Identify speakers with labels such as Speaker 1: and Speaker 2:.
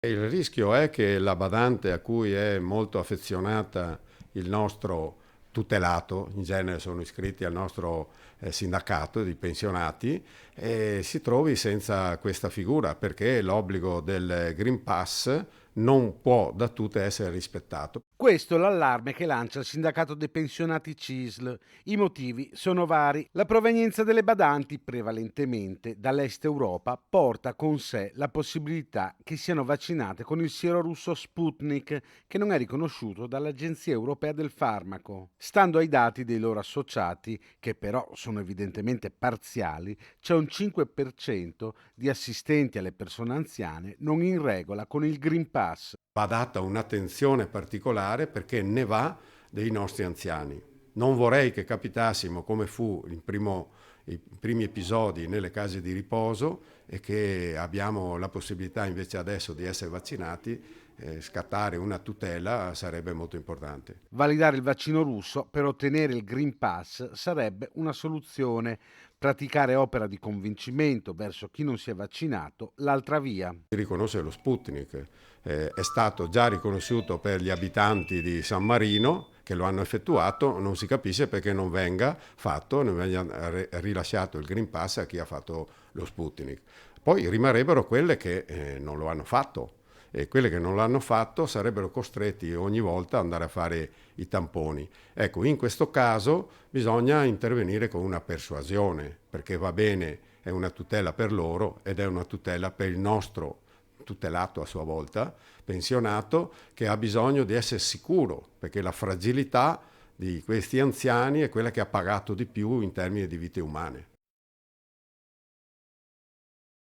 Speaker 1: Il rischio è che la badante a cui è molto affezionata il nostro tutelato, in genere sono iscritti al nostro sindacato di pensionati, si trovi senza questa figura perché l'obbligo del Green Pass non può da tutte essere rispettato.
Speaker 2: Questo è l'allarme che lancia il sindacato dei pensionati CISL. I motivi sono vari. La provenienza delle badanti, prevalentemente dall'Est Europa, porta con sé la possibilità che siano vaccinate con il siero russo Sputnik, che non è riconosciuto dall'Agenzia Europea del Farmaco. Stando ai dati dei loro associati, che però sono evidentemente parziali, c'è un 5% di assistenti alle persone anziane non in regola con il Green Pass.
Speaker 1: Va data un'attenzione particolare perché ne va dei nostri anziani. Non vorrei che capitassimo come fu i primi episodi nelle case di riposo e che abbiamo la possibilità invece adesso di essere vaccinati, scattare una tutela sarebbe molto importante.
Speaker 2: Validare il vaccino russo per ottenere il Green Pass sarebbe una soluzione. Praticare opera di convincimento verso chi non si è vaccinato, l'altra via.
Speaker 1: Si riconosce lo Sputnik, è stato già riconosciuto per gli abitanti di San Marino che lo hanno effettuato, non si capisce perché non venga fatto, non venga rilasciato il Green Pass a chi ha fatto lo Sputnik. Poi rimarrebbero quelle che non lo hanno fatto e quelle che non l'hanno fatto sarebbero costretti ogni volta ad andare a fare i tamponi. Ecco, in questo caso bisogna intervenire con una persuasione, perché va bene, è una tutela per loro ed è una tutela per il nostro tutelato a sua volta, pensionato, che ha bisogno di essere sicuro, perché la fragilità di questi anziani è quella che ha pagato di più in termini di vite umane.